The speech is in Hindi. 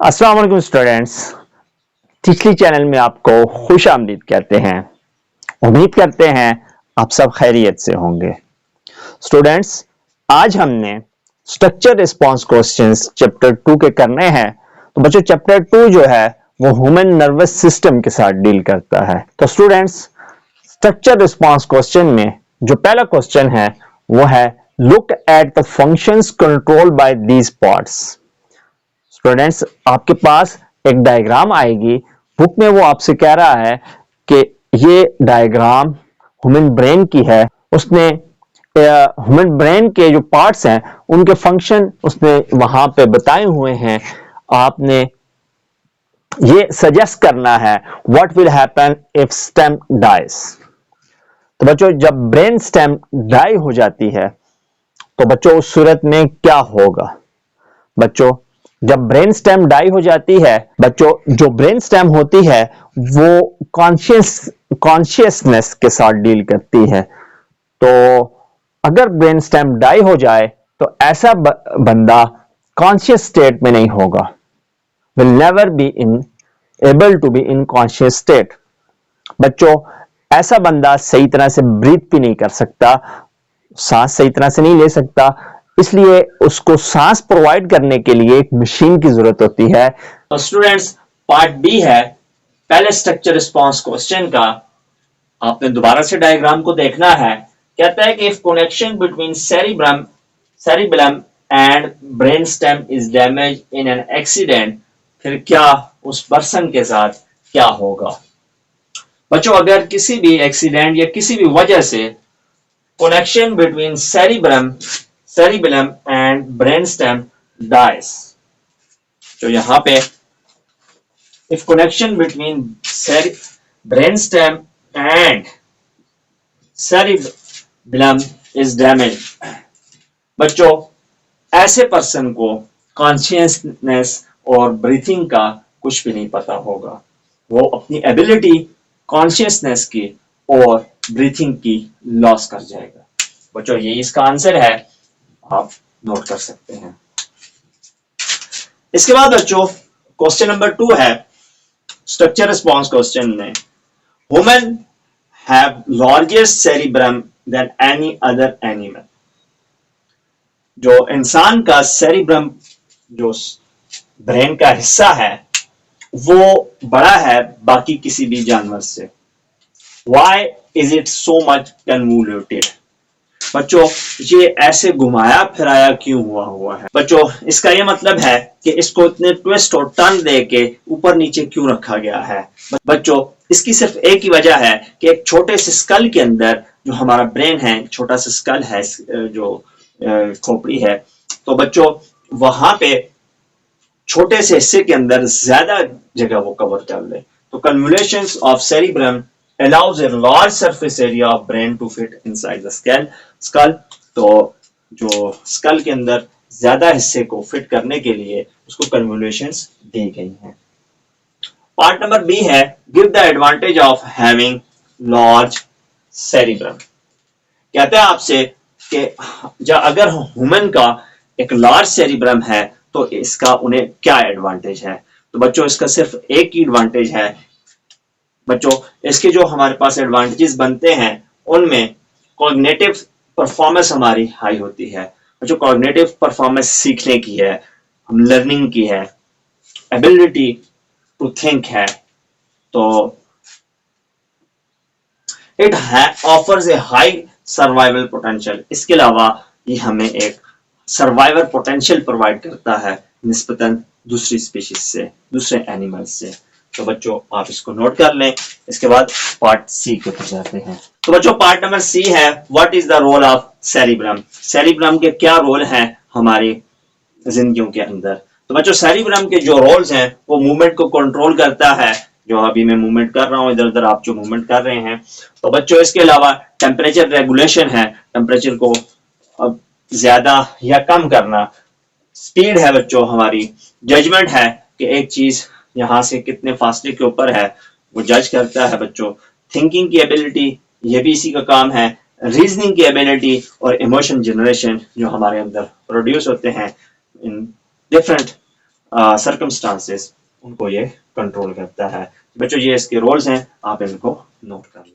अस्सलाम वालेकुम स्टूडेंट्स। पिछली चैनल में आपको खुश आमदीद कहते हैं। उम्मीद करते हैं आप सब खैरियत से होंगे। स्टूडेंट्स, आज हमने स्ट्रक्चर रिस्पांस क्वेश्चंस चैप्टर 2 के करने हैं। तो बच्चों, चैप्टर 2 जो है वो ह्यूमन नर्वस सिस्टम के साथ डील करता है। तो स्टूडेंट्स, स्ट्रक्चर रिस्पांस क्वेश्चन में जो पहला क्वेश्चन है वो है look at the functions controlled by these parts. Students, आपके पास एक डायग्राम आएगी बुक में। वो आपसे कह रहा है कि ये डायग्राम ह्यूमन ब्रेन की है। उसने ह्यूमन ब्रेन के जो पार्ट्स हैं उनके फंक्शन उसने वहां पे बताए हुए हैं। आपने ये सजेस्ट करना है what will happen if stem dies. तो बच्चों, जब ब्रेन स्टेम डाई हो जाती है तो बच्चों उस सूरत में क्या होगा। बच्चों, जब ब्रेन स्टेम डाई हो जाती है, बच्चों जो ब्रेन स्टेम होती है वो कॉन्शियसनेस के साथ डील करती है। तो अगर ब्रेन स्टेम डाई हो जाए तो ऐसा बंदा कॉन्शियस स्टेट में नहीं होगा, will never be able to be in conscious state. बच्चों, ऐसा बंदा सही तरह से ब्रीथ भी नहीं कर सकता, सांस सही तरह से नहीं ले सकता। इसलिए उसको सांस प्रोवाइड करने के लिए एक मशीन की जरूरत होती है। तो स्टूडेंट्स, पार्ट बी है पहले स्ट्रक्चर रिस्पांस क्वेश्चन का। आपने दोबारा से डायग्राम को देखना है। कहता है कि if connection between cerebellum and brain stem is damage in an accident, फिर क्या उस पर्सन के साथ क्या होगा। बच्चों, अगर किसी भी एक्सीडेंट या किसी भी वजह से connection between cerebellum and brainstem dies, तो यहां पे if connection between brainstem and cerebellum is damaged, बच्चों ऐसे पर्सन को कॉन्शियसनेस और ब्रीथिंग का कुछ भी नहीं पता होगा। वो अपनी एबिलिटी कॉन्शियसनेस की और ब्रीथिंग की लॉस कर जाएगा। बच्चों, ये इसका आंसर है, आप नोट कर सकते हैं। इसके बाद बच्चों क्वेश्चन नंबर 2 है स्ट्रक्चर रिस्पांस क्वेश्चन में human have largest cerebrum than any other animal. जो इंसान का सेरिब्रम, जो ब्रेन का हिस्सा है, वो बड़ा है बाकी किसी भी जानवर से। Why is it so much convoluted? बच्चों, ये ऐसे घुमाया फिराया क्यों हुआ है। बच्चों, इसका ये मतलब है कि इसको इतने ट्विस्ट और टर्न दे के ऊपर नीचे क्यों रखा गया है। बच्चों, इसकी सिर्फ एक ही वजह है कि एक छोटे से स्कल के अंदर जो हमारा ब्रेन है, छोटा सा स्कल है, जो खोपड़ी है, तो बच्चों वहां पे छोटे से हिस्से के अंदर ज्यादा जगह वो कवर कर ले। तो convolutions of cerebrum allows a large surface area of brain to fit inside the skull। तो जो स्कल के अंदर ज्यादा हिस्से को फिट करने के लिए उसको कन्वोल्यूशंस दी गई हैं। पार्ट नंबर बी है give the advantage of having large cerebrum. कहते हैं आपसे कि अगर ह्यूमन का एक लार्ज सेरिब्रम है तो इसका उन्हें क्या एडवांटेज है। तो बच्चों, इसका सिर्फ एक ही एडवांटेज है। बच्चों, इसके जो हमारे पास एडवांटेजेस बनते हैं उनमें कॉग्निटिव परफॉर्मेंस हमारी हाई होती है। बच्चों, कॉग्निटिव परफॉर्मेंस सीखने की है, हम लर्निंग की है, एबिलिटी टू थिंक है। तो it offers A high survival potential. इसके अलावा ये हमें एक सर्वाइवल पोटेंशियल प्रोवाइड करता है निस्बतन दूसरी स्पीशीज से, दूसरे एनिमल से। तो बच्चों, आप इसको नोट कर लें। इसके बाद पार्ट सी के ऊपर जाते हैं। तो बच्चों, पार्ट नंबर सी है what is the role of cerebrum. Cerebrum के क्या रोल हैं हमारी जिंदगियों के अंदर। तो बच्चों, सेरिब्रम के जो रोल्स हैं वो मूवमेंट को कंट्रोल करता है। जो अभी मैं मूवमेंट कर रहा हूं, इधर उधर आप जो मूवमेंट कर रहे हैं। तो बच्चों, इसके अलावा टेम्परेचर रेगुलेशन है, टेम्परेचर को ज्यादा या कम करना। स्पीड है बच्चों हमारी, जजमेंट है कि एक चीज यहां से कितने फासले के ऊपर है वो जज करता है। बच्चों, थिंकिंग की एबिलिटी, ये भी इसी का काम है। रीजनिंग की एबिलिटी और इमोशन जनरेशन जो हमारे अंदर प्रोड्यूस होते हैं इन डिफरेंट सर्कमस्टांसेस उनको ये कंट्रोल करता है। बच्चों ये इसके रोल्स हैं, आप इनको नोट कर लें।